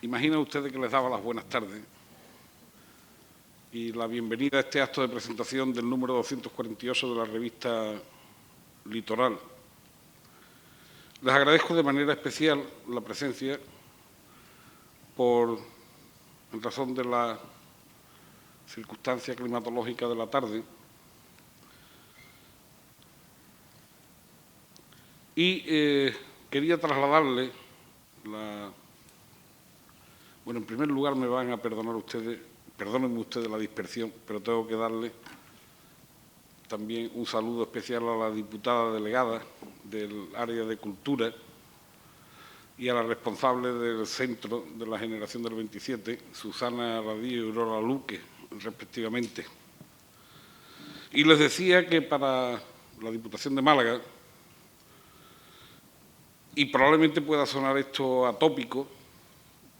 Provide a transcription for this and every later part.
Imagina ustedes que les daba las buenas tardes y la bienvenida a este acto de presentación del número 248 de la revista Litoral. Les agradezco de manera especial la presencia en razón de la circunstancia climatológica de la tarde y quería trasladarle Bueno, en primer lugar me van a perdonar ustedes, perdónenme ustedes la dispersión, pero tengo que darle también un saludo especial a la diputada delegada del área de Cultura y a la responsable del Centro de la Generación del 27, Susana Radillo y Aurora Luque, respectivamente. Y les decía que para la Diputación de Málaga, y probablemente pueda sonar esto atópico,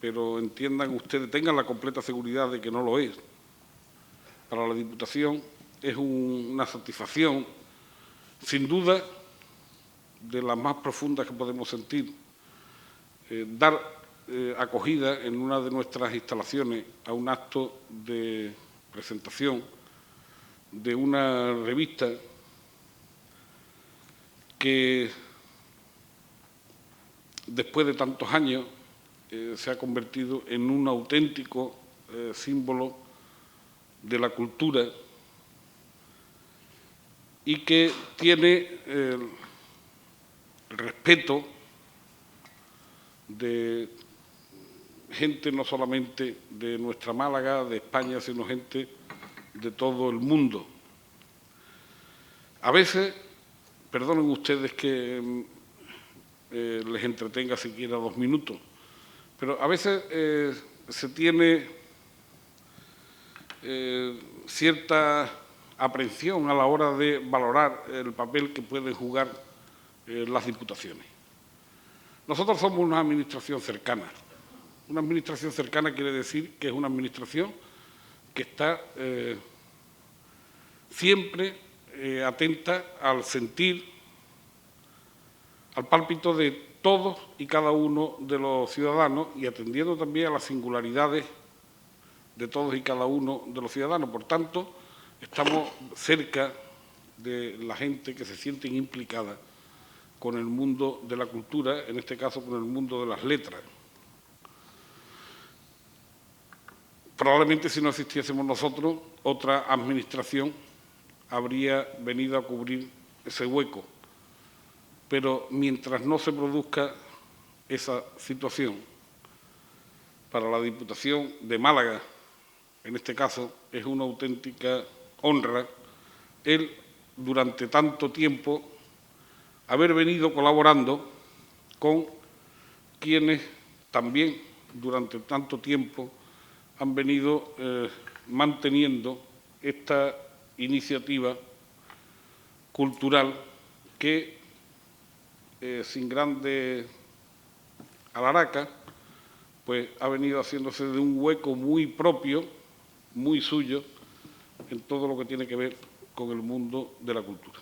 pero entiendan ustedes, tengan la completa seguridad de que no lo es. Para la Diputación es una satisfacción, sin duda, de las más profundas que podemos sentir, dar acogida en una de nuestras instalaciones a un acto de presentación de una revista que, después de tantos años, se ha convertido en un auténtico símbolo de la cultura y que tiene el respeto de gente no solamente de nuestra Málaga, de España, sino gente de todo el mundo. A veces, perdonen ustedes que les entretenga siquiera 2 minutos, pero a veces se tiene cierta aprehensión a la hora de valorar el papel que pueden jugar las diputaciones. Nosotros somos una administración cercana. Una administración cercana quiere decir que es una administración que está siempre atenta al sentir, al pálpito de todos y cada uno de los ciudadanos y atendiendo también a las singularidades de todos y cada uno de los ciudadanos. Por tanto, estamos cerca de la gente que se siente implicada con el mundo de la cultura, en este caso con el mundo de las letras. Probablemente si no existiésemos nosotros, otra administración habría venido a cubrir ese hueco. Pero mientras no se produzca esa situación, para la Diputación de Málaga, en este caso, es una auténtica honra el, durante tanto tiempo, haber venido colaborando con quienes también durante tanto tiempo han venido manteniendo esta iniciativa cultural que, sin grandes alaracas, pues ha venido haciéndose de un hueco muy propio, muy suyo, en todo lo que tiene que ver con el mundo de la cultura.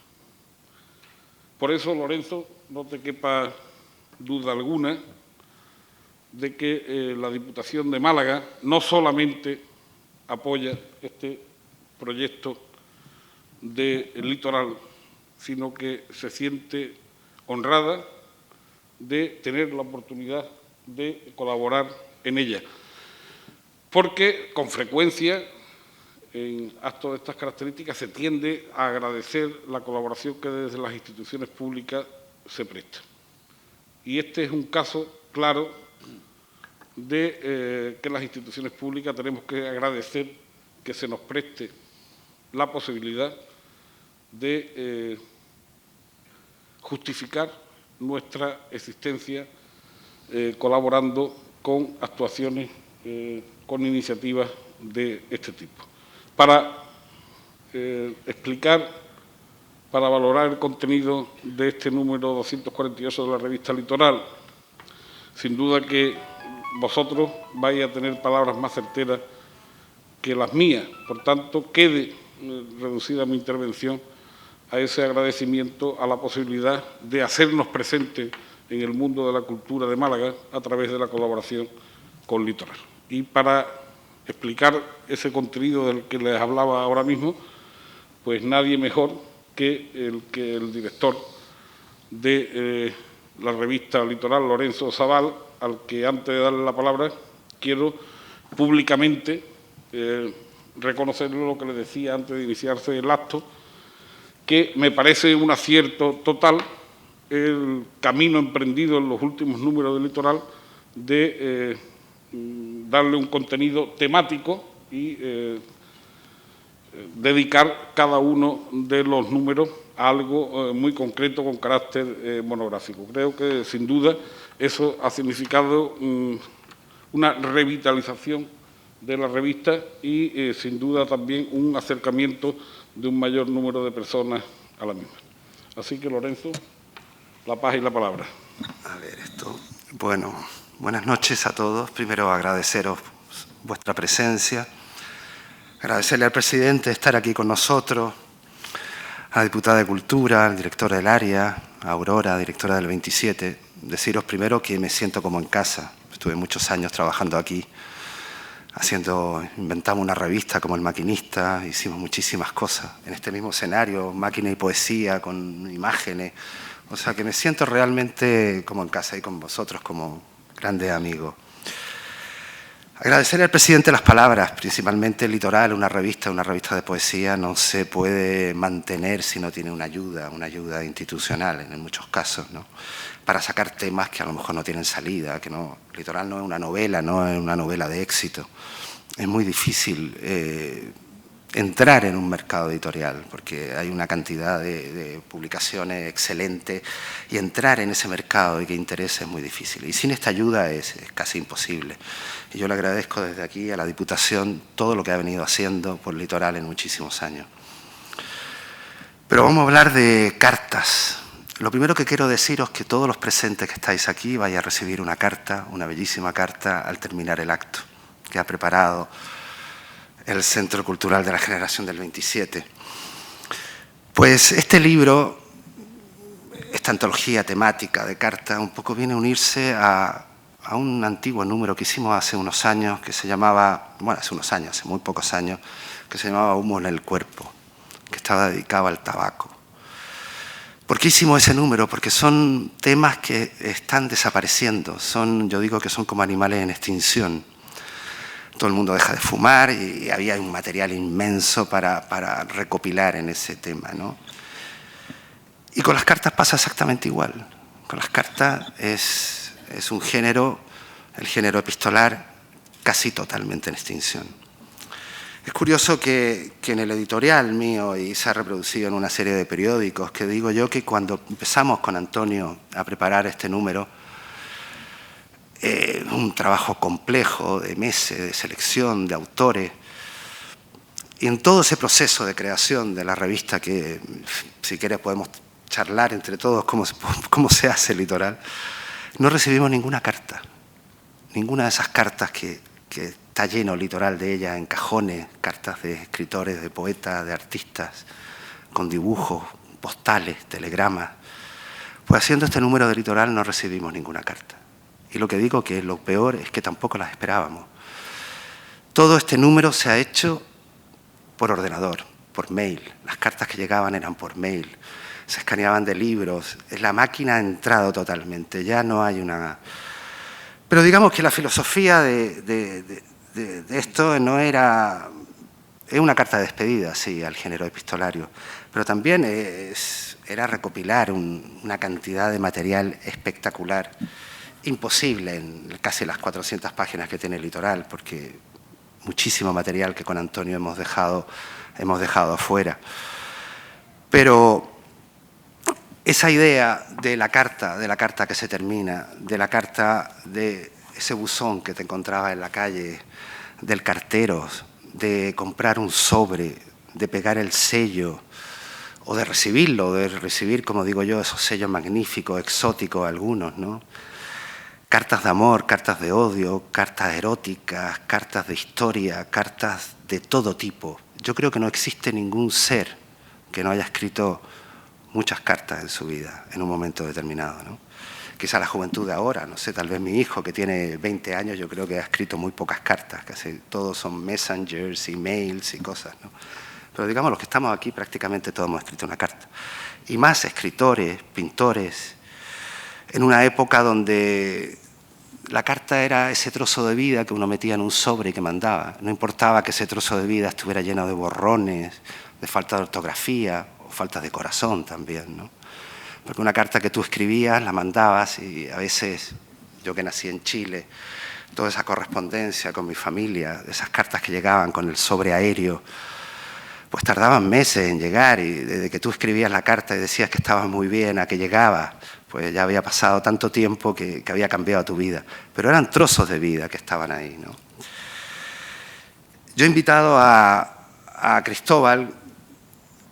Por eso, Lorenzo, no te quepa duda alguna de que la Diputación de Málaga no solamente apoya este proyecto del litoral, sino que se siente honrada de tener la oportunidad de colaborar en ella. Porque, con frecuencia, en actos de estas características se tiende a agradecer la colaboración que desde las instituciones públicas se presta. Y este es un caso claro de que las instituciones públicas tenemos que agradecer que se nos preste la posibilidad de justificar nuestra existencia colaborando con actuaciones, con iniciativas de este tipo. Para explicar, para valorar el contenido de este número 248 de la revista Litoral, sin duda que vosotros vais a tener palabras más certeras que las mías. Por tanto, quede reducida mi intervención a ese agradecimiento a la posibilidad de hacernos presentes en el mundo de la cultura de Málaga a través de la colaboración con Litoral. Y para explicar ese contenido del que les hablaba ahora mismo, pues nadie mejor que el director de la revista Litoral, Lorenzo Zabal, al que antes de darle la palabra quiero públicamente reconocerle lo que le decía antes de iniciarse el acto, que me parece un acierto total el camino emprendido en los últimos números del Litoral de darle un contenido temático y dedicar cada uno de los números a algo muy concreto con carácter monográfico. Creo que, sin duda, eso ha significado una revitalización de la revista y, sin duda, también un acercamiento de un mayor número de personas a la misma. Así que, Lorenzo, la paz y la palabra. A ver, esto. Bueno, buenas noches a todos. Primero, agradeceros vuestra presencia. Agradecerle al presidente estar aquí con nosotros, a la diputada de Cultura, al director del área, a Aurora, directora del 27. Deciros primero que me siento como en casa. Estuve muchos años trabajando aquí, inventamos una revista como El Maquinista, hicimos muchísimas cosas en este mismo escenario, máquina y poesía, con imágenes. O sea que me siento realmente como en casa y con vosotros como grandes amigos. Agradecerle al presidente las palabras, principalmente el Litoral, una revista de poesía, no se puede mantener si no tiene una ayuda institucional en muchos casos, ¿no? Para sacar temas que a lo mejor no tienen salida, que no, Litoral no es una novela de éxito. Es muy difícil entrar en un mercado editorial, porque hay una cantidad de publicaciones excelentes y entrar en ese mercado y que interese es muy difícil. Y sin esta ayuda es casi imposible. Y yo le agradezco desde aquí a la Diputación todo lo que ha venido haciendo por Litoral en muchísimos años. Pero vamos a hablar de cartas. Lo primero que quiero deciros es que todos los presentes que estáis aquí vais a recibir una carta, una bellísima carta, al terminar el acto que ha preparado el Centro Cultural de la Generación del 27. Pues este libro, esta antología temática de cartas, un poco viene a unirse a un antiguo número que hicimos hace unos años, que se llamaba, bueno, hace muy pocos años, que se llamaba Humo en el Cuerpo, que estaba dedicado al tabaco. ¿Por qué hicimos ese número? Porque son temas que están desapareciendo, yo digo que son como animales en extinción. Todo el mundo deja de fumar y había un material inmenso para recopilar en ese tema, ¿no? Y con las cartas pasa exactamente igual. Con las cartas es un género, el género epistolar, casi totalmente en extinción. Es curioso que en el editorial mío, y se ha reproducido en una serie de periódicos, que digo yo que cuando empezamos con Antonio a preparar este número, un trabajo complejo de meses, de selección, de autores, y en todo ese proceso de creación de la revista, que si quieres podemos charlar entre todos cómo se hace el Litoral, no recibimos ninguna carta, ninguna de esas cartas que está lleno el Litoral de ellas en cajones, cartas de escritores, de poetas, de artistas, con dibujos, postales, telegramas. Pues haciendo este número de Litoral no recibimos ninguna carta. Y lo que digo que lo peor es que tampoco las esperábamos. Todo este número se ha hecho por ordenador, por mail. Las cartas que llegaban eran por mail. Se escaneaban de libros. La máquina ha entrado totalmente. Ya no hay una... Pero digamos que la filosofía de esto no era... Es una carta de despedida, sí, al género epistolario. Pero también era recopilar una cantidad de material espectacular, imposible en casi las 400 páginas que tiene el Litoral, porque muchísimo material que con Antonio hemos dejado afuera. Pero esa idea de la carta que se termina, de la carta de ese buzón que te encontrabas en la calle, del cartero, de comprar un sobre, de pegar el sello, o de recibir, como digo yo, esos sellos magníficos, exóticos algunos, ¿no? Cartas de amor, cartas de odio, cartas eróticas, cartas de historia, cartas de todo tipo. Yo creo que no existe ningún ser que no haya escrito muchas cartas en su vida, en un momento determinado, ¿no? quizá la juventud de ahora, no sé, tal vez mi hijo que tiene 20 años, yo creo que ha escrito muy pocas cartas, casi todos son messengers, emails y cosas, ¿no? Pero digamos, los que estamos aquí prácticamente todos hemos escrito una carta. Y más escritores, pintores, en una época donde la carta era ese trozo de vida que uno metía en un sobre y que mandaba. No importaba que ese trozo de vida estuviera lleno de borrones, de falta de ortografía o falta de corazón también, ¿no? Porque una carta que tú escribías, la mandabas y a veces, yo que nací en Chile, toda esa correspondencia con mi familia, esas cartas que llegaban con el sobre aéreo, pues tardaban meses en llegar y desde que tú escribías la carta y decías que estabas muy bien a que llegaba, pues ya había pasado tanto tiempo que había cambiado tu vida. Pero eran trozos de vida que estaban ahí, ¿no? Yo he invitado a Cristóbal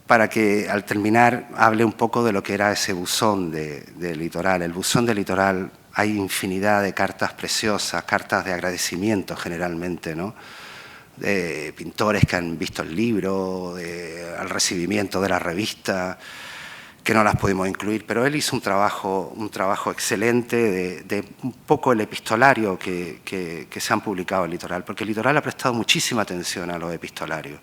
para que al terminar hable un poco de lo que era ese buzón de Litoral. El buzón de Litoral, hay infinidad de cartas preciosas, cartas de agradecimiento generalmente, ¿no? De pintores que han visto el libro, al recibimiento de la revista, que no las pudimos incluir, pero él hizo un trabajo excelente de un poco el epistolario que se han publicado en Litoral, porque el Litoral ha prestado muchísima atención a los epistolarios.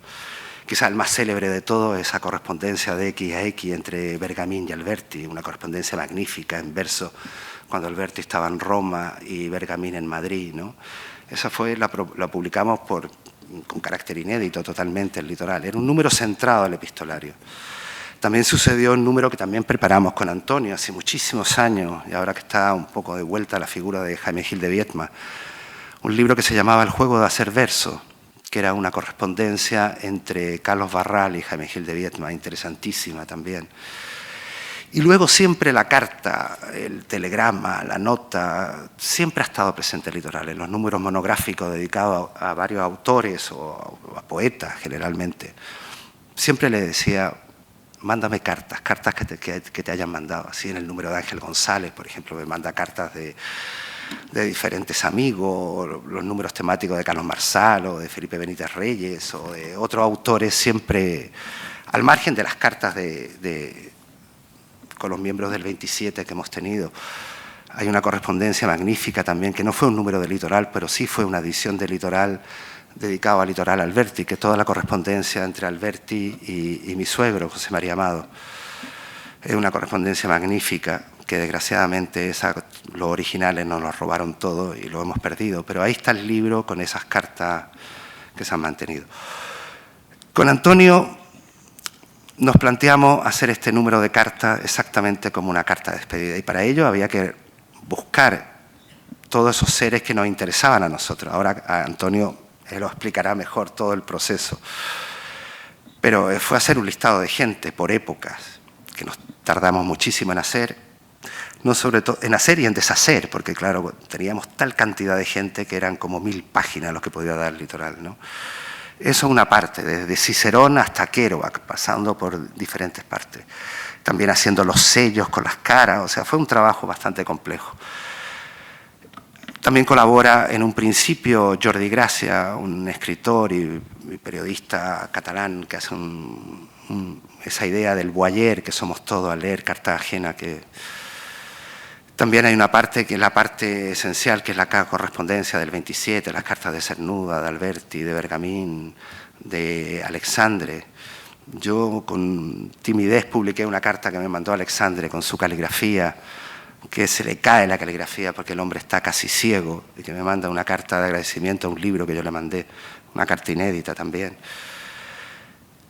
Quizá el más célebre de todo es esa correspondencia de X a X entre Bergamín y Alberti, una correspondencia magnífica en verso, cuando Alberti estaba en Roma y Bergamín en Madrid, ¿no? Esa la publicamos con carácter inédito totalmente el Litoral. Era un número centrado al epistolario. También sucedió un número que también preparamos con Antonio hace muchísimos años, y ahora que está un poco de vuelta la figura de Jaime Gil de Viedma, un libro que se llamaba El juego de hacer verso, que era una correspondencia entre Carlos Barral y Jaime Gil de Viedma, interesantísima también. Y luego siempre la carta, el telegrama, la nota, siempre ha estado presente en Litoral, en los números monográficos dedicados a varios autores o a poetas generalmente. Siempre le decía, mándame cartas que te hayan mandado. Así en el número de Ángel González, por ejemplo, me manda cartas de diferentes amigos, los números temáticos de Carlos Marsal o de Felipe Benítez Reyes o de otros autores, siempre al margen de las cartas con los miembros del 27 que hemos tenido. Hay una correspondencia magnífica también, que no fue un número de Litoral, pero sí fue una edición de Litoral dedicado a Litoral Alberti, que toda la correspondencia entre Alberti y mi suegro, José María Amado. Es una correspondencia magnífica, que desgraciadamente los originales nos los robaron todo y lo hemos perdido, pero ahí está el libro con esas cartas que se han mantenido. Con Antonio nos planteamos hacer este número de cartas exactamente como una carta de despedida, y para ello había que buscar todos esos seres que nos interesaban a nosotros. Ahora a Antonio él lo explicará mejor todo el proceso, pero fue hacer un listado de gente por épocas, que nos tardamos muchísimo en hacer, no sobre todo en hacer y en deshacer, porque claro, teníamos tal cantidad de gente que eran como 1000 páginas lo que podía dar el Litoral, ¿no? Eso es una parte, desde Cicerón hasta Kerouac, pasando por diferentes partes. También haciendo los sellos con las caras, o sea, fue un trabajo bastante complejo. También colabora en un principio Jordi Gracia, un escritor y periodista catalán que hace esa idea del voyer que somos todos al leer carta ajena. Que también hay una parte que es la parte esencial, que es la correspondencia del 27, las cartas de Cernuda, de Alberti, de Bergamín, de Alexandre. Yo con timidez publiqué una carta que me mandó Alexandre con su caligrafía, que se le cae la caligrafía porque el hombre está casi ciego, y que me manda una carta de agradecimiento a un libro que yo le mandé, una carta inédita también.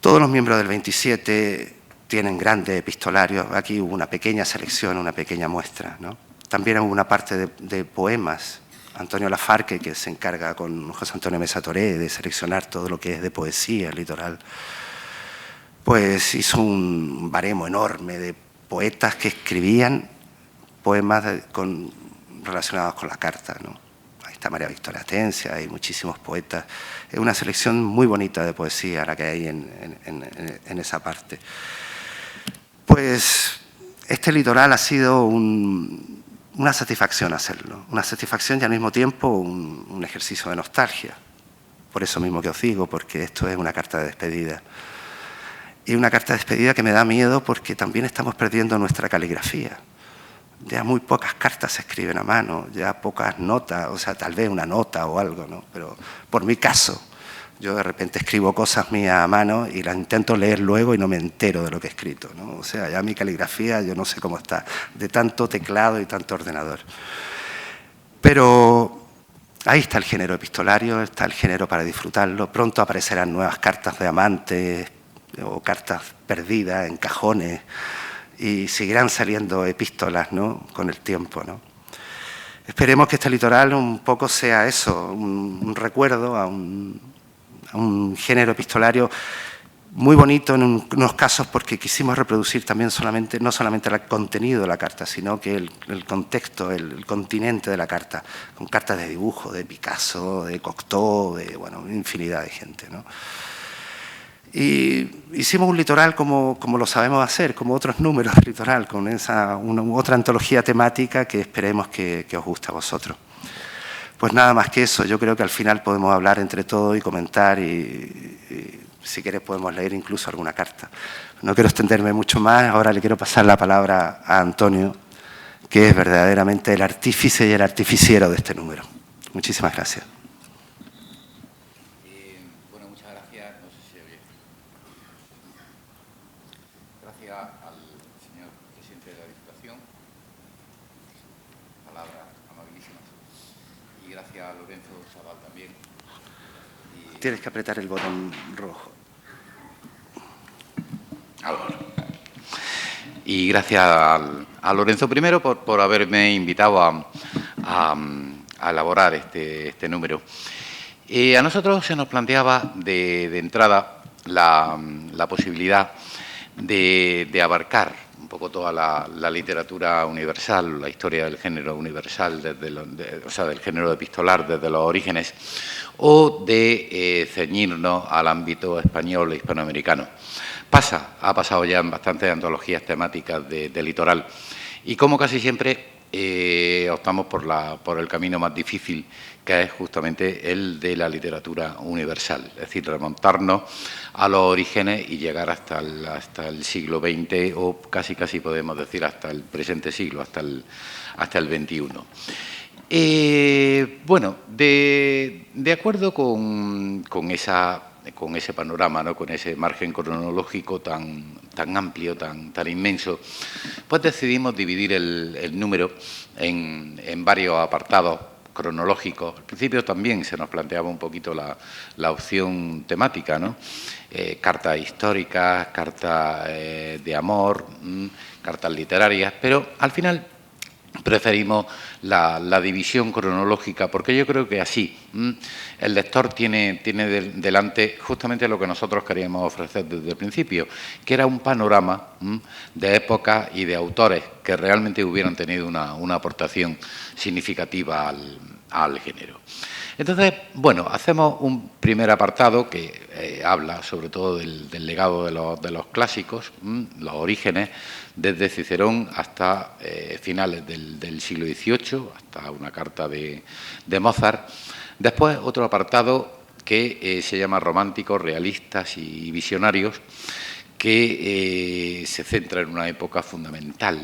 Todos los miembros del 27 tienen grandes epistolarios. Aquí hubo una pequeña selección, una pequeña muestra, ¿no? También hubo una parte de poemas. Antonio Lafarque, que se encarga con José Antonio Mesa Toré de seleccionar todo lo que es de poesía, Litoral, pues hizo un baremo enorme de poetas que escribían poemas relacionados con la carta, ¿no? Ahí está María Victoria Atencia, hay muchísimos poetas. Es una selección muy bonita de poesía la que hay en esa parte. Pues este Litoral ha sido una satisfacción hacerlo, una satisfacción y al mismo tiempo un ejercicio de nostalgia. Por eso mismo que os digo, porque esto es una carta de despedida. Y una carta de despedida que me da miedo porque también estamos perdiendo nuestra caligrafía. Ya muy pocas cartas se escriben a mano, ya pocas notas, o sea, tal vez una nota o algo, ¿no? Pero por mi caso, yo de repente escribo cosas mías a mano y las intento leer luego y no me entero de lo que he escrito, ¿no? O sea, ya mi caligrafía yo no sé cómo está, de tanto teclado y tanto ordenador. Pero ahí está el género epistolario, está el género para disfrutarlo. Pronto aparecerán nuevas cartas de amantes o cartas perdidas en cajones y seguirán saliendo epístolas, ¿no?, con el tiempo, ¿no? Esperemos que este litoral un poco sea eso, un recuerdo a un género epistolario muy bonito en unos casos, porque quisimos reproducir también no solamente el contenido de la carta, sino que el contexto, el continente de la carta, con cartas de dibujo, de Picasso, de Cocteau, de, bueno, infinidad de gente, ¿no? Y hicimos un litoral como lo sabemos hacer, como otros números de litoral, con otra antología temática que esperemos que os guste a vosotros. Pues nada más que eso, yo creo que al final podemos hablar entre todos y comentar y si quieres podemos leer incluso alguna carta. No quiero extenderme mucho más, ahora le quiero pasar la palabra a Antonio, que es verdaderamente el artífice y el artificiero de este número. Muchísimas gracias. Bueno, muchas gracias. No sé si se oye. Gracias al señor presidente de la Diputación. Palabras amabilísimas. Y gracias a Lorenzo Sabal también. Tienes que apretar el botón rojo. Y gracias a Lorenzo primero por haberme invitado a elaborar este número. A nosotros se nos planteaba de entrada la posibilidad de abarcar un poco toda la literatura universal, la historia del género universal, o sea, del género epistolar desde los orígenes, o de ceñirnos al ámbito español e hispanoamericano. Ha pasado ya en bastantes antologías temáticas de litoral, y como casi siempre optamos por el camino más difícil, que es justamente el de la literatura universal, es decir, remontarnos a los orígenes y llegar hasta el siglo XX, o casi podemos decir hasta el presente siglo, hasta el XXI. Bueno, de acuerdo con ese panorama, ¿no?, con ese margen cronológico tan amplio, tan inmenso, pues decidimos dividir el número en varios apartados cronológicos. Al principio también se nos planteaba un poquito la opción temática, ¿no? Cartas históricas, cartas de amor, cartas literarias, pero al final preferimos la división cronológica, porque yo creo que así el lector tiene delante justamente lo que nosotros queríamos ofrecer desde el principio, que era un panorama de épocas y de autores que realmente hubieran tenido una aportación significativa al género. Entonces, bueno, hacemos un primer apartado que habla sobre todo del legado de los clásicos, los orígenes, desde Cicerón hasta finales del siglo XVIII, hasta una carta de Mozart. Después, otro apartado que se llama románticos, realistas y visionarios, que se centra en una época fundamental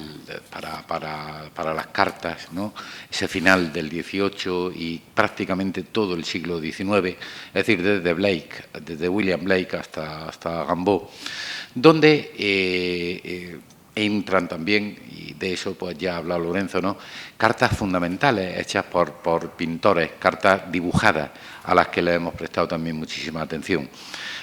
para las cartas, ¿no? Ese final del XVIII y prácticamente todo el siglo XIX, es decir, desde William Blake hasta Rimbaud, donde entran también, y de eso pues ya ha hablado Lorenzo, ¿no?, cartas fundamentales hechas por pintores, cartas dibujadas, a las que le hemos prestado también muchísima atención.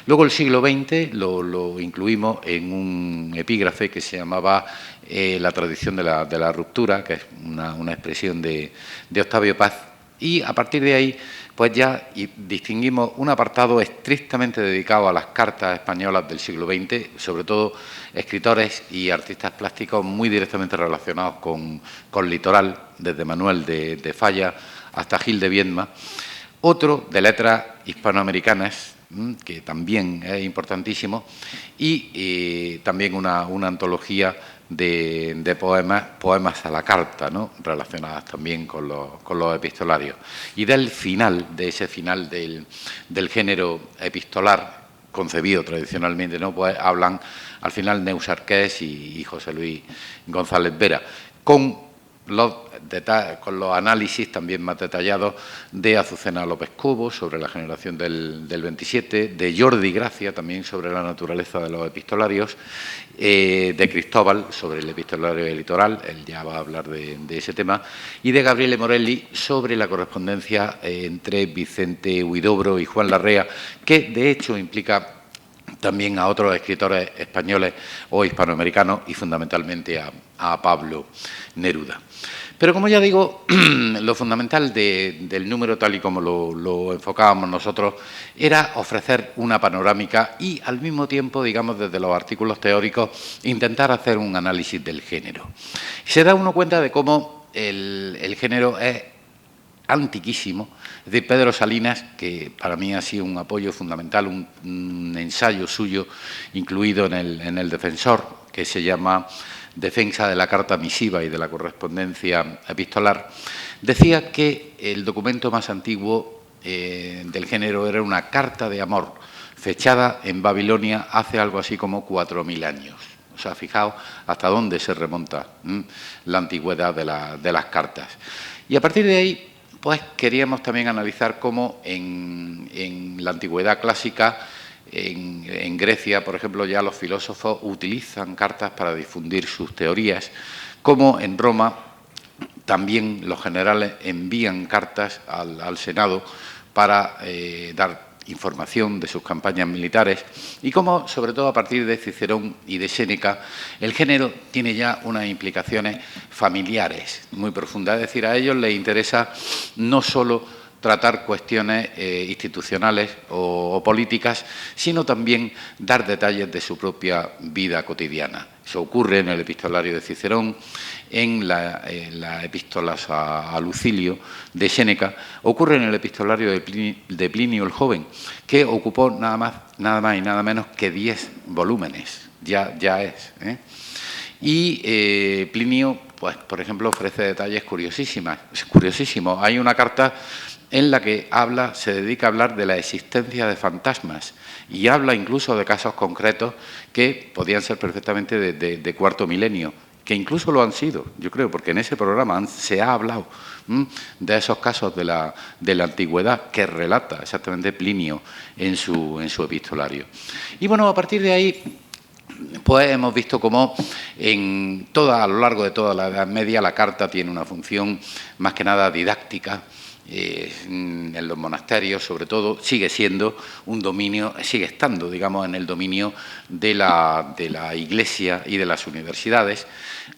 Luego el siglo XX lo incluimos en un epígrafe que se llamaba La tradición de la ruptura, que es una expresión de Octavio Paz, y a partir de ahí pues ya distinguimos un apartado estrictamente dedicado a las cartas españolas del siglo XX, sobre todo escritores y artistas plásticos muy directamente relacionados con litoral, desde Manuel de Falla hasta Gil de Viedma. Otro de letras hispanoamericanas, que también es importantísimo, y también una antología de poemas a la carta, ¿no?, relacionadas también con los epistolarios. Y de ese final del género epistolar, concebido tradicionalmente, ¿no?, pues hablan al final Neus Arqués y José Luis González Vera, con con los análisis también más detallados de Azucena López Cobo sobre la generación del 27, de Jordi Gracia también sobre la naturaleza de los epistolarios, de Cristóbal sobre el epistolario litoral, él ya va a hablar de ese tema, y de Gabriele Morelli sobre la correspondencia entre Vicente Huidobro y Juan Larrea, que de hecho implica también a otros escritores españoles o hispanoamericanos y fundamentalmente a Pablo Neruda. Pero como ya digo, lo fundamental del número, tal y como lo enfocábamos nosotros, era ofrecer una panorámica y al mismo tiempo, digamos, desde los artículos teóricos, intentar hacer un análisis del género. Se da uno cuenta de cómo el género es antiquísimo. Es decir, Pedro Salinas, que para mí ha sido un apoyo fundamental, un ensayo suyo incluido en el Defensor, que se llama Defensa de la carta misiva y de la correspondencia epistolar, decía que el documento más antiguo del género era una carta de amor fechada en Babilonia hace algo así como 4.000 años. O sea, fijaos hasta dónde se remonta la antigüedad de las cartas. Y a partir de ahí, pues queríamos también analizar cómo en la antigüedad clásica, en Grecia, por ejemplo, ya los filósofos utilizan cartas para difundir sus teorías, como en Roma también los generales envían cartas al Senado para dar información de sus campañas militares y cómo, sobre todo a partir de Cicerón y de Séneca, el género tiene ya unas implicaciones familiares muy profundas. Es decir, a ellos les interesa no solo tratar cuestiones institucionales o políticas, sino también dar detalles de su propia vida cotidiana. Eso ocurre en el epistolario de Cicerón, en las epístolas a Lucilio de Séneca, ocurre en el epistolario de Plinio el Joven, que ocupó nada más y nada menos que 10 volúmenes, ya es. Y Plinio, pues, por ejemplo, ofrece detalles curiosísimos. Hay una carta en la que se dedica a hablar de la existencia de fantasmas y habla incluso de casos concretos que podían ser perfectamente de cuarto milenio, que incluso lo han sido, yo creo, porque en ese programa se ha hablado de esos casos de la antigüedad que relata exactamente Plinio en su epistolario. Y bueno, a partir de ahí, pues hemos visto cómo a lo largo de toda la Edad Media la carta tiene una función más que nada didáctica. En los monasterios, sobre todo, sigue estando, digamos, en el dominio de la Iglesia y de las universidades,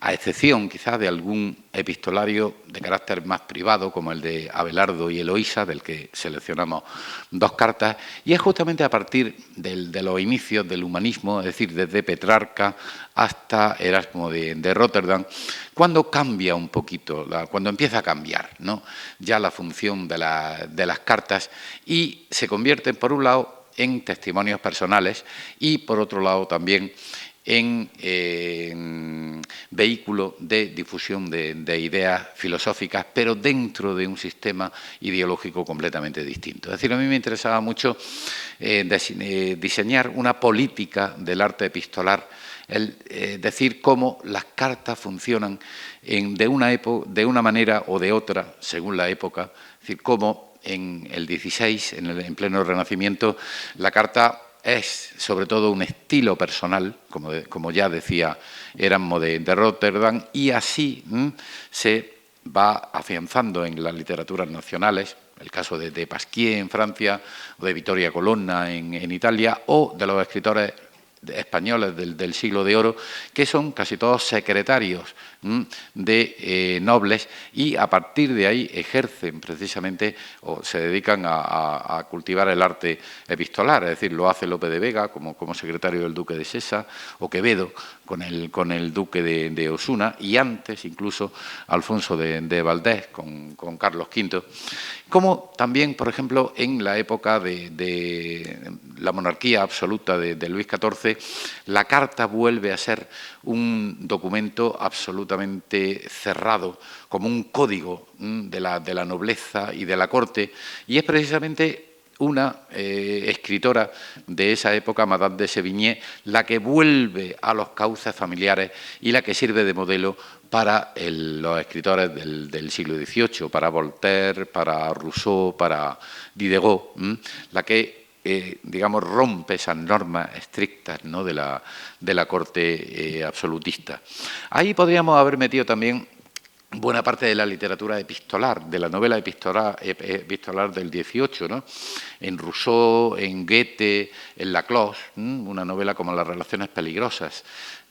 a excepción quizás de algún epistolario de carácter más privado, como el de Abelardo y Eloísa, del que seleccionamos 2 cartas, y es justamente a partir de los inicios del humanismo, es decir, desde Petrarca hasta Erasmo de Rotterdam, cuando cambia un poquito, cuando empieza a cambiar, ¿no?, ya la función de las cartas y se convierten, por un lado, en testimonios personales y, por otro lado, también en vehículo de difusión de ideas filosóficas, pero dentro de un sistema ideológico completamente distinto. Es decir, a mí me interesaba mucho diseñar una política del arte epistolar, decir cómo las cartas funcionan de una manera o de otra, según la época. Es decir, cómo en el XVI, en pleno Renacimiento, la carta es sobre todo un estilo personal, como ya decía Erasmo de Rotterdam, y así se va afianzando en las literaturas nacionales, el caso de Pasquier en Francia, o de Vittoria Colonna en Italia, o de los escritores españoles del siglo de oro, que son casi todos secretarios de nobles y a partir de ahí ejercen precisamente o se dedican a cultivar el arte epistolar, es decir, lo hace Lope de Vega como secretario del duque de Sesa, o Quevedo con el duque de Osuna, y antes incluso Alfonso de Valdés con Carlos V, como también, por ejemplo, en la época de la monarquía absoluta de Luis XIV, la carta vuelve a ser un documento absolutamente cerrado, como un código de la nobleza y de la corte, y es precisamente una escritora de esa época, Madame de Sévigné, la que vuelve a los cauces familiares y la que sirve de modelo para los escritores del siglo XVIII, para Voltaire, para Rousseau, para Diderot, la que, digamos, rompe esas normas estrictas, ¿no?, de la corte absolutista. Ahí podríamos haber metido también buena parte de la literatura epistolar, de la novela epistolar del XVIII, ¿no? En Rousseau, en Goethe, en Laclos, una novela como Las relaciones peligrosas,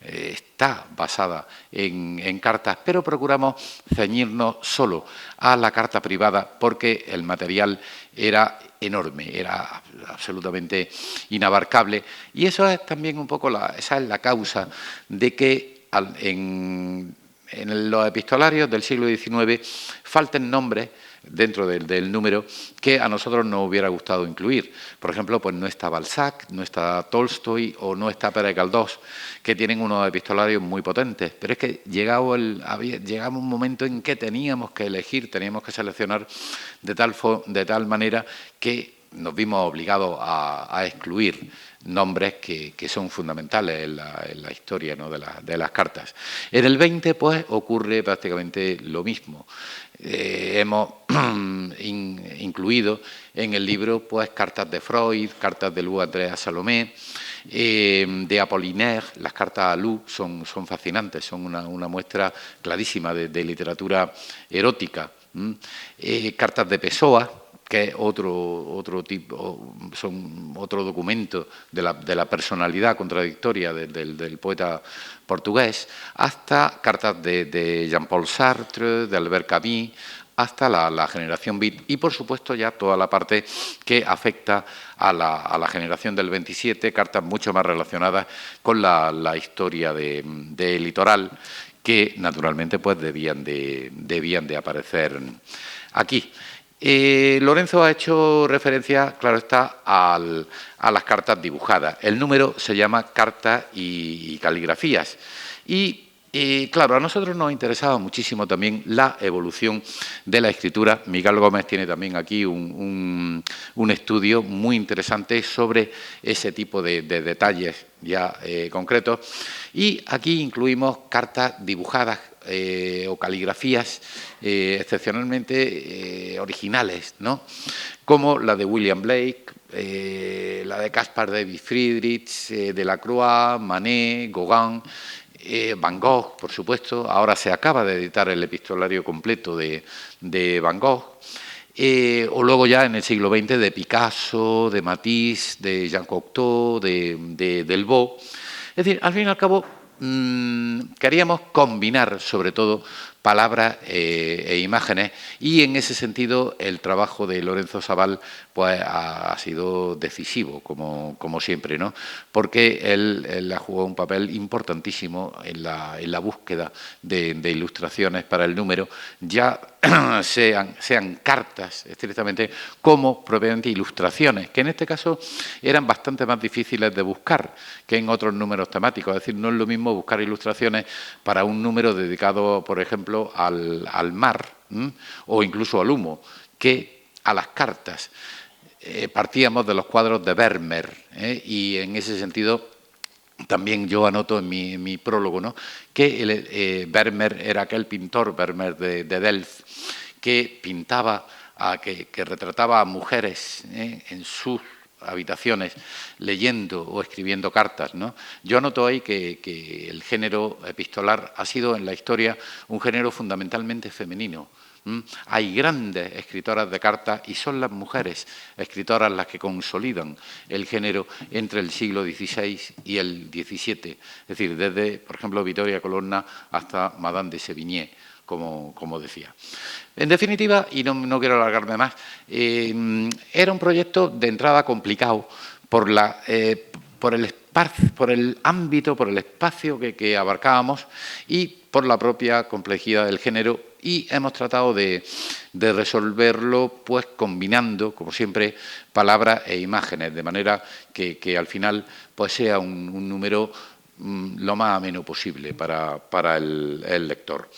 está basada en cartas, pero procuramos ceñirnos solo a la carta privada porque el material era enorme, era absolutamente inabarcable, y eso es también un poco esa es la causa de que en los epistolarios del siglo XIX falten nombres dentro del número que a nosotros nos hubiera gustado incluir. Por ejemplo, pues no está Balzac, no está Tolstoy o no está Pérez Galdós, que tienen unos epistolarios muy potentes. Pero es que llegaba un momento en que teníamos que elegir, teníamos que seleccionar de tal manera que nos vimos obligados a excluir nombres que son fundamentales en la historia, ¿no?, de las cartas. En el 20, pues, ocurre prácticamente lo mismo. Hemos incluido en el libro, pues, cartas de Freud, cartas de Louis André a Salomé, de Apollinaire. Las cartas a Lou son fascinantes, son una muestra clarísima de literatura erótica. Cartas de Pessoa, que es otro documento de la personalidad contradictoria del poeta portugués, hasta cartas de Jean-Paul Sartre, de Albert Camus, hasta la generación beat y, por supuesto, ya toda la parte que afecta a la generación del 27, cartas mucho más relacionadas con la historia de Litoral, que naturalmente pues debían de aparecer aquí. Lorenzo ha hecho referencia, claro está, a las cartas dibujadas. El número se llama Cartas y caligrafías. Y claro, a nosotros nos interesaba muchísimo también la evolución de la escritura. Miguel Gómez tiene también aquí un estudio muy interesante sobre ese tipo de detalles ya concretos. Y aquí incluimos cartas dibujadas o caligrafías excepcionalmente originales, ¿no?, como la de William Blake, la de Caspar David Friedrich, Delacroix, Manet, Gauguin, Van Gogh, por supuesto. Ahora se acaba de editar el epistolario completo de Van Gogh. O luego ya en el siglo XX de Picasso, de Matisse, de Jean Cocteau, de Delvaux. Es decir, al fin y al cabo, queríamos combinar, sobre todo, palabras e imágenes, y en ese sentido el trabajo de Lorenzo Sabal pues ha sido decisivo, como siempre, ¿no?, porque él ha jugado un papel importantísimo en la búsqueda de ilustraciones para el número, ya sean cartas estrictamente como propiamente ilustraciones, que en este caso eran bastante más difíciles de buscar que en otros números temáticos. Es decir, no es lo mismo buscar ilustraciones para un número dedicado, por ejemplo, al mar o incluso al humo, que a las cartas. Partíamos de los cuadros de Vermeer, y en ese sentido también yo anoto en mi prólogo, ¿no?, que Vermeer era aquel pintor, Vermeer de Delft, que pintaba, que retrataba a mujeres en sus habitaciones leyendo o escribiendo cartas, ¿no? Yo anoto ahí que el género epistolar ha sido en la historia un género fundamentalmente femenino. Hay grandes escritoras de cartas y son las mujeres escritoras las que consolidan el género entre el siglo XVI y el XVII, es decir, desde, por ejemplo, Vittoria Colonna hasta Madame de Sévigné, como decía. En definitiva, y no quiero alargarme más, era un proyecto de entrada complicado por el ámbito, por el espacio que abarcábamos y por la propia complejidad del género, y hemos tratado de resolverlo pues combinando, como siempre, palabras e imágenes, de manera que al final pues sea un número lo más ameno posible para el lector.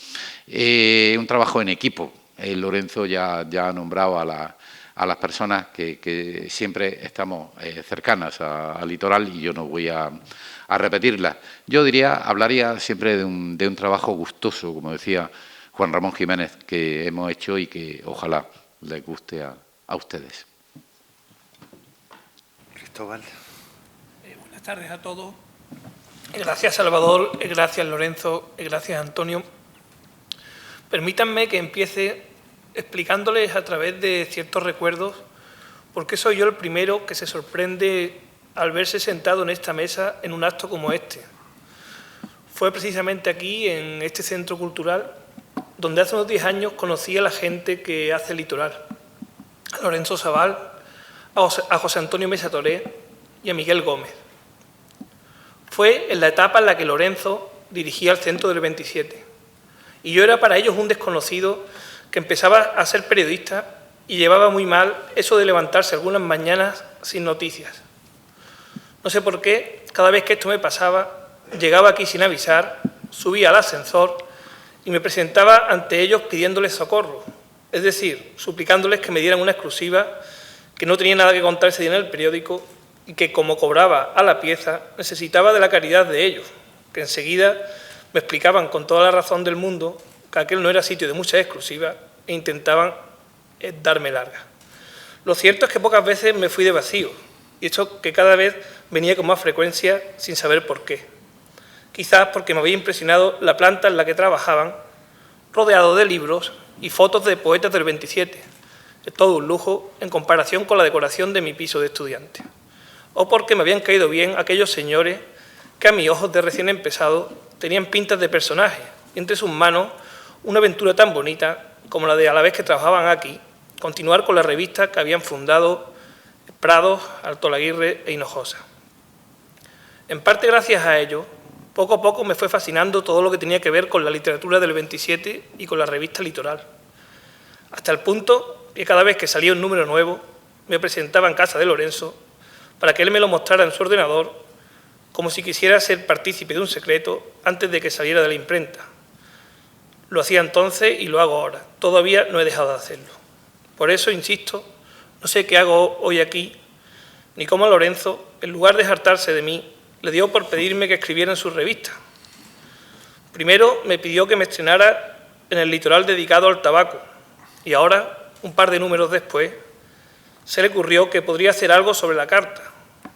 Un trabajo en equipo. Lorenzo ya ha nombrado a las personas que siempre estamos cercanas al litoral y yo no voy a repetirlas. Yo hablaría siempre de un trabajo gustoso, como decía Juan Ramón Jiménez, que hemos hecho y que ojalá les guste a ustedes. Cristóbal. Buenas tardes a todos. Gracias, Salvador, gracias, Lorenzo, gracias, Antonio. Permítanme que empiece explicándoles a través de ciertos recuerdos por qué soy yo el primero que se sorprende al verse sentado en esta mesa en un acto como este. Fue precisamente aquí, en este centro cultural, donde hace unos 10 años conocí a la gente que hace litoral, a Lorenzo Sabal, a José Antonio Mesa Toré y a Miguel Gómez. Fue en la etapa en la que Lorenzo dirigía el Centro del 27 y yo era para ellos un desconocido que empezaba a ser periodista y llevaba muy mal eso de levantarse algunas mañanas sin noticias. No sé por qué, cada vez que esto me pasaba, llegaba aquí sin avisar, subía al ascensor y me presentaba ante ellos pidiéndoles socorro, es decir, suplicándoles que me dieran una exclusiva, que no tenía nada que contar ese día en el periódico y que, como cobraba a la pieza, necesitaba de la caridad de ellos, que enseguida me explicaban con toda la razón del mundo que aquel no era sitio de muchas exclusivas e intentaban darme larga. Lo cierto es que pocas veces me fui de vacío, y esto que cada vez venía con más frecuencia sin saber por qué. Quizás porque me había impresionado la planta en la que trabajaban, rodeado de libros y fotos de poetas del 27, es todo un lujo en comparación con la decoración de mi piso de estudiante. O porque me habían caído bien aquellos señores que a mis ojos de recién empezado tenían pintas de personajes y entre sus manos una aventura tan bonita como la de, a la vez que trabajaban aquí, continuar con la revista que habían fundado Prados, Alto Laguirre e Hinojosa. En parte gracias a ello, poco a poco me fue fascinando todo lo que tenía que ver con la literatura del 27 y con la revista Litoral, hasta el punto que cada vez que salía un número nuevo me presentaba en casa de Lorenzo para que él me lo mostrara en su ordenador, como si quisiera ser partícipe de un secreto antes de que saliera de la imprenta. Lo hacía entonces y lo hago ahora. Todavía no he dejado de hacerlo. Por eso, insisto, no sé qué hago hoy aquí, ni cómo a Lorenzo, en lugar de hartarse de mí, le dio por pedirme que escribiera en su revista. Primero me pidió que me estrenara en el litoral dedicado al tabaco, y ahora, un par de números después, se le ocurrió que podría hacer algo sobre la carta,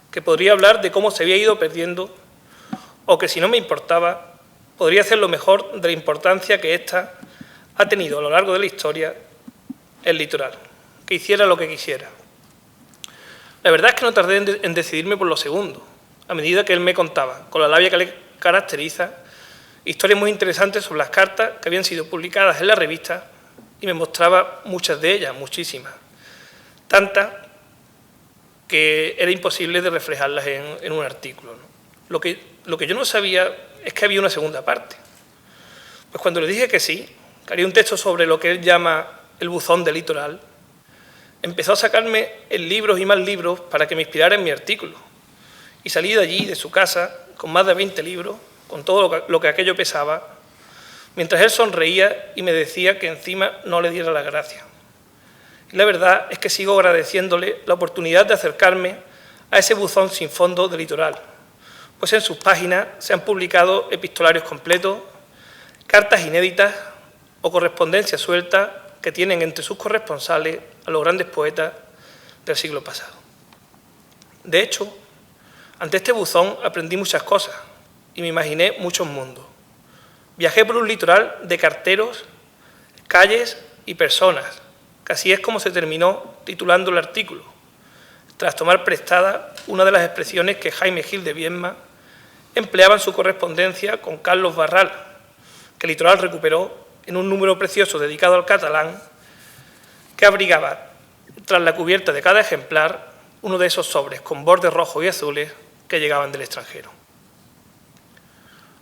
que podría hablar de cómo se había ido perdiendo, o que si no me importaba, podría hacerlo mejor de la importancia que ésta ha tenido a lo largo de la historia el litoral, que hiciera lo que quisiera. La verdad es que no tardé en decidirme por lo segundo, a medida que él me contaba, con la labia que le caracteriza, historias muy interesantes sobre las cartas que habían sido publicadas en la revista y me mostraba muchas de ellas, muchísimas, tantas que era imposible de reflejarlas en un artículo, ¿no? Lo que yo no sabía es que había una segunda parte. Pues cuando le dije que sí, que haría un texto sobre lo que él llama el buzón del litoral, empezó a sacarme libros y más libros para que me inspirara en mi artículo. Y salí de allí, de su casa, con más de 20 libros, con todo lo que aquello pesaba, mientras él sonreía y me decía que encima no le diera las gracias. Y la verdad es que sigo agradeciéndole la oportunidad de acercarme a ese buzón sin fondo del litoral, pues en sus páginas se han publicado epistolarios completos, cartas inéditas o correspondencia suelta que tienen entre sus corresponsales a los grandes poetas del siglo pasado. De hecho, ante este buzón aprendí muchas cosas y me imaginé muchos mundos. Viajé por un litoral de carteros, calles y personas, que así es como se terminó titulando el artículo, tras tomar prestada una de las expresiones que Jaime Gil de Viedma empleaba en su correspondencia con Carlos Barral, que el litoral recuperó en un número precioso dedicado al catalán, que abrigaba, tras la cubierta de cada ejemplar, uno de esos sobres con bordes rojos y azules que llegaban del extranjero.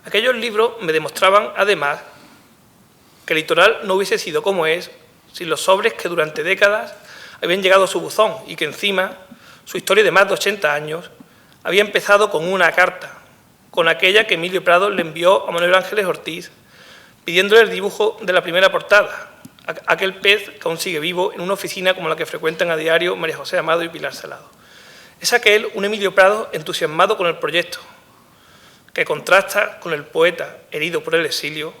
Aquellos libros me demostraban, además, que el litoral no hubiese sido como es sin los sobres que durante décadas habían llegado a su buzón y que encima, su historia de más de 80 años, había empezado con una carta, con aquella que Emilio Prado le envió a Manuel Ángeles Ortiz, pidiéndole el dibujo de la primera portada, aquel pez que aún sigue vivo en una oficina como la que frecuentan a diario María José Amado y Pilar Salado. Es aquel, un Emilio Prado, entusiasmado con el proyecto, que contrasta con el poeta herido por el exilio,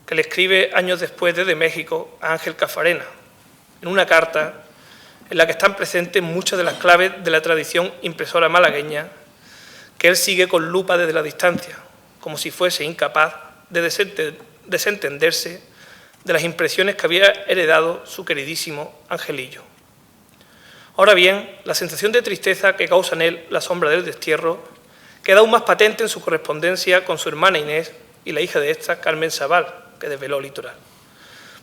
que le escribe años después desde México a Ángel Cafarena, en una carta en la que están presentes muchas de las claves de la tradición impresora malagueña, que él sigue con lupa desde la distancia, como si fuese incapaz de desentenderse de las impresiones que había heredado su queridísimo Angelillo. Ahora bien, la sensación de tristeza que causa en él la sombra del destierro queda aún más patente en su correspondencia con su hermana Inés y la hija de esta, Carmen Sabal, que desveló Litoral.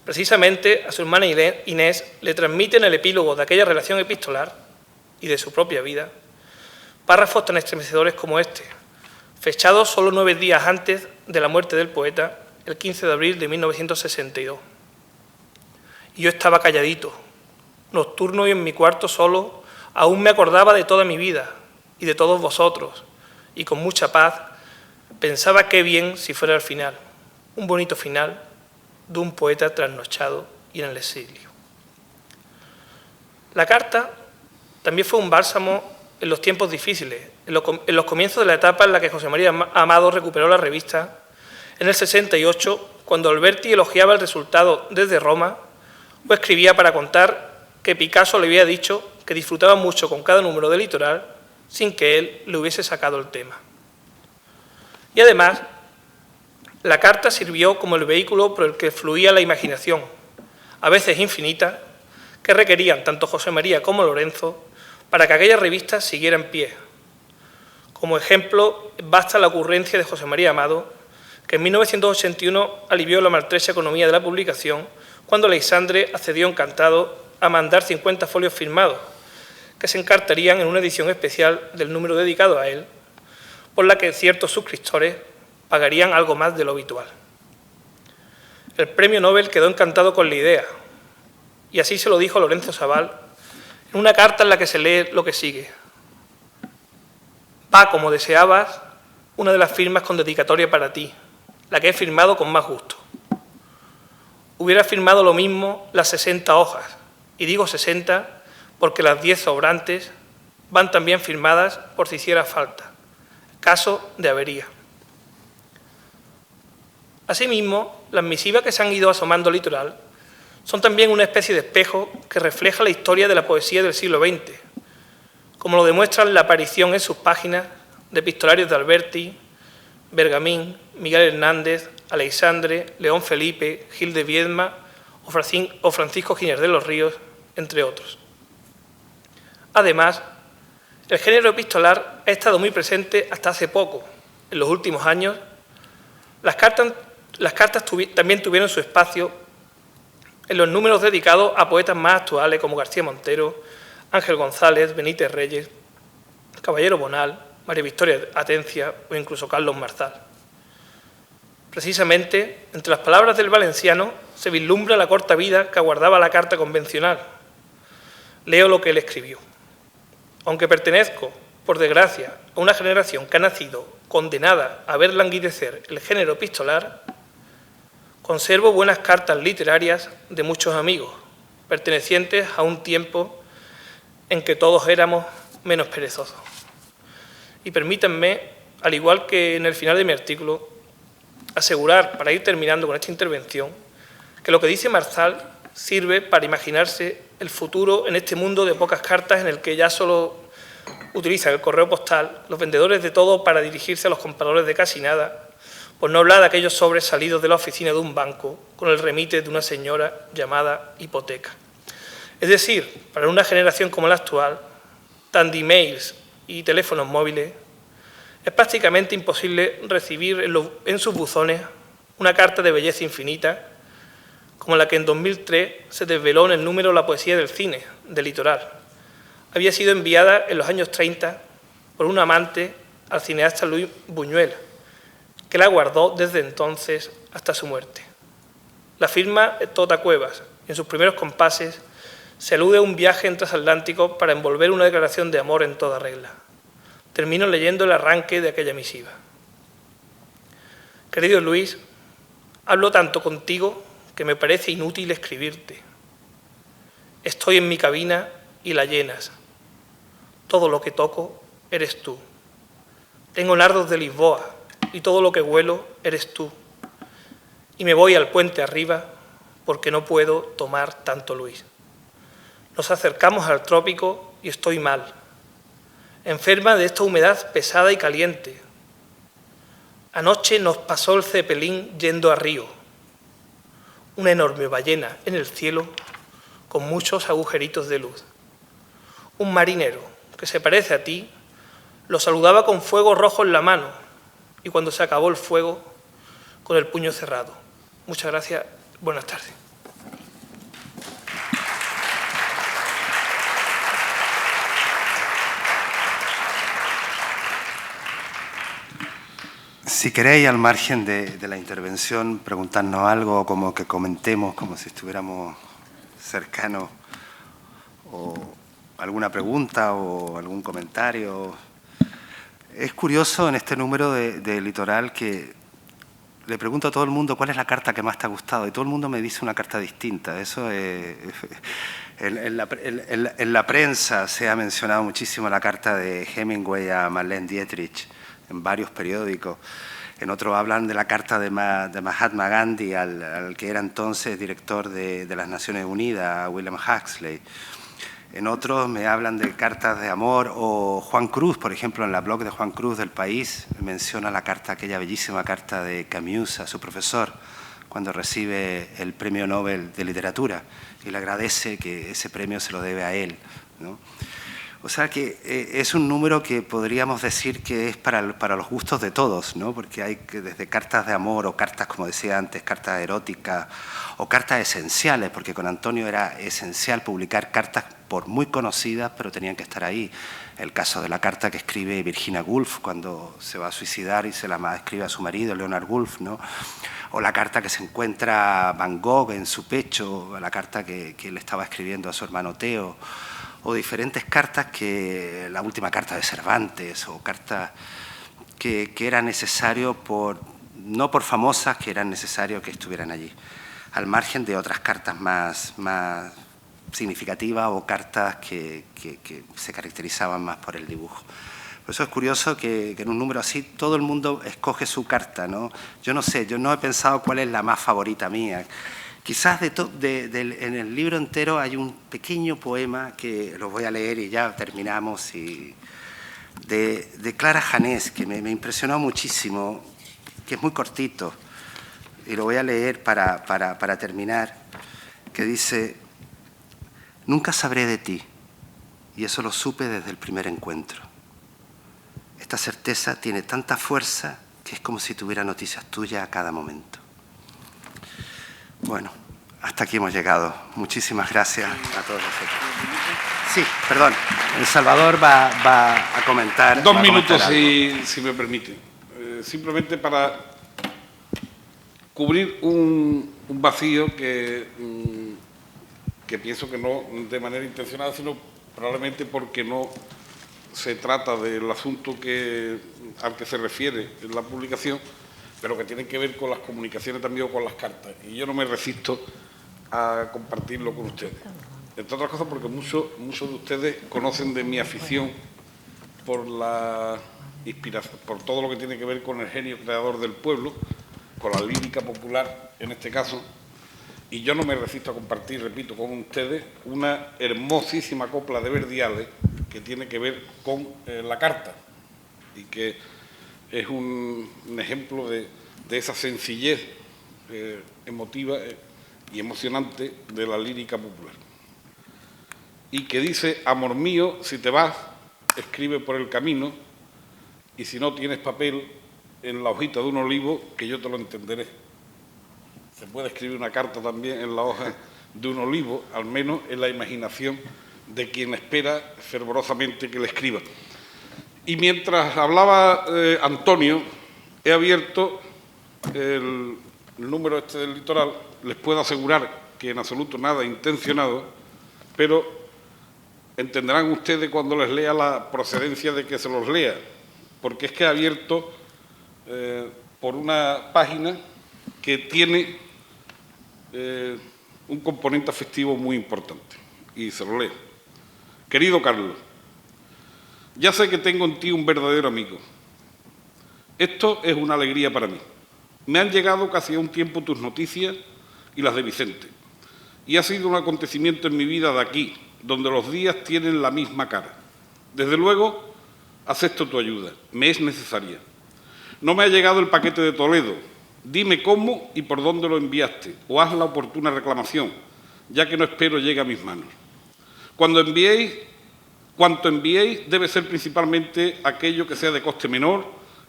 Precisamente a su hermana Inés le transmite en el epílogo de aquella relación epistolar y de su propia vida párrafos tan estremecedores como este, fechados solo 9 días antes de la muerte del poeta, el 15 de abril de 1962. Y yo estaba calladito, nocturno y en mi cuarto solo, aún me acordaba de toda mi vida y de todos vosotros, y con mucha paz pensaba qué bien si fuera el final, un bonito final de un poeta trasnochado y en el exilio. La carta también fue un bálsamo en los tiempos difíciles, en los comienzos de la etapa en la que José María Amado recuperó la revista, en el 68, cuando Alberti elogiaba el resultado desde Roma, o escribía para contar que Picasso le había dicho que disfrutaba mucho con cada número de Litoral sin que él le hubiese sacado el tema. Y además, la carta sirvió como el vehículo por el que fluía la imaginación, a veces infinita, que requerían tanto José María como Lorenzo para que aquella revista siguiera en pie. Como ejemplo, basta la ocurrencia de José María Amado, que en 1981 alivió la maltrecha economía de la publicación cuando Aleixandre accedió encantado a mandar 50 folios firmados, que se encartarían en una edición especial del número dedicado a él, por la que ciertos suscriptores pagarían algo más de lo habitual. El premio Nobel quedó encantado con la idea, y así se lo dijo Lorenzo Sabal en una carta en la que se lee lo que sigue. Va como deseabas una de las firmas con dedicatoria para ti, la que he firmado con más gusto. Hubiera firmado lo mismo las 60 hojas, y digo 60 porque las 10 sobrantes van también firmadas por si hiciera falta, caso de avería. Asimismo, las misivas que se han ido asomando al Litoral son también una especie de espejo que refleja la historia de la poesía del siglo XX, como lo demuestran la aparición en sus páginas de epistolarios de Alberti, Bergamín, Miguel Hernández, Aleixandre, León Felipe, Gil de Viedma o Francisco Giner de los Ríos, entre otros. Además, el género epistolar ha estado muy presente hasta hace poco. En los últimos años, las cartas también tuvieron su espacio en los números dedicados a poetas más actuales como García Montero, Ángel González, Benítez Reyes, Caballero Bonal, María Victoria Atencia o incluso Carlos Marzal. Precisamente, entre las palabras del valenciano se vislumbra la corta vida que aguardaba la carta convencional. Leo lo que él escribió. Aunque pertenezco, por desgracia, a una generación que ha nacido condenada a ver languidecer el género epistolar, conservo buenas cartas literarias de muchos amigos, pertenecientes a un tiempo en que todos éramos menos perezosos. Y permítanme, al igual que en el final de mi artículo, asegurar, para ir terminando con esta intervención, que lo que dice Marzal sirve para imaginarse el futuro en este mundo de pocas cartas en el que ya solo utilizan el correo postal, los vendedores de todo para dirigirse a los compradores de casi nada, por no hablar de aquellos sobres salidos de la oficina de un banco con el remite de una señora llamada hipoteca. Es decir, para una generación como la actual, tan de emails y teléfonos móviles, es prácticamente imposible recibir en sus buzones una carta de belleza infinita, como la que en 2003 se desveló en el número La poesía del cine, de Litoral. Había sido enviada en los años 30 por un amante al cineasta Luis Buñuel, que la guardó desde entonces hasta su muerte. La firma es Tota Cuevas, y en sus primeros compases se alude a un viaje en transatlántico para envolver una declaración de amor en toda regla. Termino leyendo el arranque de aquella misiva. Querido Luis, hablo tanto contigo que me parece inútil escribirte. Estoy en mi cabina y la llenas. Todo lo que toco eres tú. Tengo nardos de Lisboa y todo lo que huelo eres tú. Y me voy al puente arriba porque no puedo tomar tanto Luis. Nos acercamos al trópico y estoy mal, enferma de esta humedad pesada y caliente. Anoche nos pasó el Cepelín yendo a Río, una enorme ballena en el cielo con muchos agujeritos de luz. Un marinero que se parece a ti lo saludaba con fuego rojo en la mano y cuando se acabó el fuego, con el puño cerrado. Muchas gracias. Buenas tardes. Si queréis, al margen de la intervención, preguntarnos algo, como que comentemos, como si estuviéramos cercanos, o alguna pregunta o algún comentario. Es curioso en este número de Litoral que le pregunto a todo el mundo cuál es la carta que más te ha gustado y todo el mundo me dice una carta distinta. Eso en la prensa se ha mencionado muchísimo la carta de Hemingway a Marlene Dietrich en varios periódicos. En otro hablan de la carta de Mahatma Gandhi al que era entonces director de las Naciones Unidas, a William Huxley. En otros me hablan de cartas de amor, o Juan Cruz, por ejemplo, en la blog de Juan Cruz del País, menciona la carta, aquella bellísima carta de Camus a su profesor, cuando recibe el Premio Nobel de Literatura, y le agradece que ese premio se lo debe a él, ¿no? O sea que es un número que podríamos decir que es para los gustos de todos, ¿no? Porque hay desde cartas de amor o cartas, como decía antes, cartas eróticas o cartas esenciales, porque con Antonio era esencial publicar cartas por muy conocidas, pero tenían que estar ahí. El caso de la carta que escribe Virginia Woolf cuando se va a suicidar y se la escribe a su marido, Leonard Woolf, ¿no? O la carta que se encuentra Van Gogh en su pecho, la carta que le estaba escribiendo a su hermano Theo, o diferentes cartas que la última carta de Cervantes, o cartas que era necesario, no por famosas, que eran necesarios que estuvieran allí, al margen de otras cartas más significativas o cartas que se caracterizaban más por el dibujo. Por eso es curioso que en un número así todo el mundo escoge su carta, ¿no? Yo no sé, yo no he pensado cuál es la más favorita mía. Quizás en el libro entero hay un pequeño poema que lo voy a leer y ya terminamos, de Clara Janés, que me impresionó muchísimo, que es muy cortito, y lo voy a leer para terminar, que dice: nunca sabré de ti, y eso lo supe desde el primer encuentro. Esta certeza tiene tanta fuerza que es como si tuviera noticias tuyas a cada momento. Bueno, hasta aquí hemos llegado. Muchísimas gracias a todos vosotros. Sí, perdón. El Salvador va a comentar. 2 minutos, si me permite. Simplemente para cubrir un vacío que pienso que no de manera intencionada, sino probablemente porque no se trata del asunto al que se refiere en la publicación, pero que tienen que ver con las comunicaciones también o con las cartas. Y yo no me resisto a compartirlo con ustedes. Entre otras cosas porque muchos de ustedes conocen de mi afición por la inspiración, por todo lo que tiene que ver con el genio creador del pueblo, con la lírica popular en este caso, y yo no me resisto a compartir, repito, con ustedes una hermosísima copla de Verdiales que tiene que ver con la carta y que es un ejemplo de esa sencillez emotiva y emocionante de la lírica popular. Y que dice: amor mío, si te vas, escribe por el camino, y si no tienes papel, en la hojita de un olivo, que yo te lo entenderé. Se puede escribir una carta también en la hoja de un olivo, al menos en la imaginación de quien espera fervorosamente que le escriba. Y mientras hablaba Antonio, he abierto el número este del Litoral. Les puedo asegurar que en absoluto nada intencionado, pero entenderán ustedes cuando les lea la procedencia de que se los lea, porque es que he abierto por una página que tiene un componente afectivo muy importante, y se lo leo. Querido Carlos, ya sé que tengo en ti un verdadero amigo. Esto es una alegría para mí. Me han llegado casi a un tiempo tus noticias y las de Vicente, y ha sido un acontecimiento en mi vida de aquí, donde los días tienen la misma cara. Desde luego, acepto tu ayuda, me es necesaria. No me ha llegado el paquete de Toledo. Dime cómo y por dónde lo enviaste, o haz la oportuna reclamación, ya que no espero llegue a mis manos. Cuanto enviéis debe ser principalmente aquello que sea de coste menor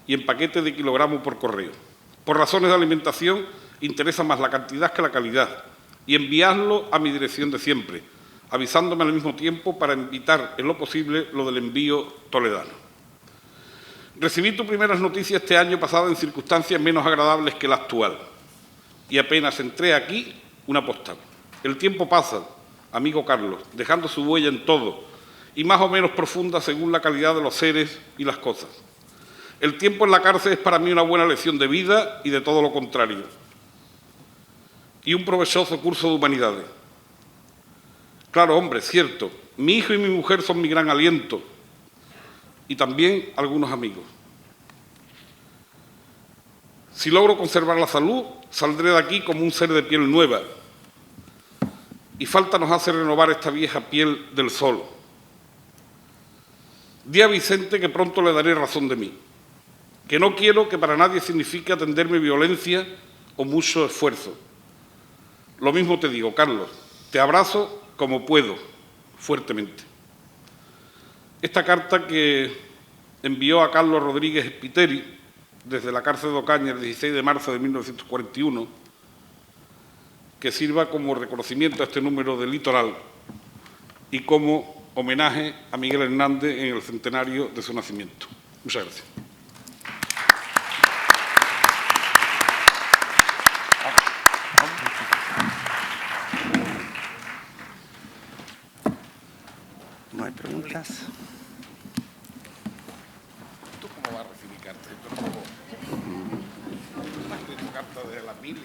y en paquete de kilogramo por correo. Por razones de alimentación, interesa más la cantidad que la calidad, y enviadlo a mi dirección de siempre, avisándome al mismo tiempo para evitar en lo posible lo del envío toledano. Recibí tus primeras noticias este año pasado en circunstancias menos agradables que la actual, y apenas entré aquí, una postal. El tiempo pasa, amigo Carlos, dejando su huella en todo, y más o menos profunda según la calidad de los seres y las cosas. El tiempo en la cárcel es para mí una buena lección de vida y de todo lo contrario, y un provechoso curso de humanidades. Claro, hombre, cierto, mi hijo y mi mujer son mi gran aliento, y también algunos amigos. Si logro conservar la salud, saldré de aquí como un ser de piel nueva, y falta nos hace renovar esta vieja piel del sol. Di a Vicente que pronto le daré razón de mí, que no quiero que para nadie signifique atenderme violencia o mucho esfuerzo. Lo mismo te digo, Carlos, te abrazo como puedo, fuertemente. Esta carta que envió a Carlos Rodríguez Spiteri desde la cárcel de Ocaña el 16 de marzo de 1941, que sirva como reconocimiento a este número del litoral y como homenaje a Miguel Hernández en el centenario de su nacimiento. Muchas gracias. ¿No hay preguntas? ¿Tú cómo vas a recibir cartas? Yo no puedo. Más de tu carta de las 1000.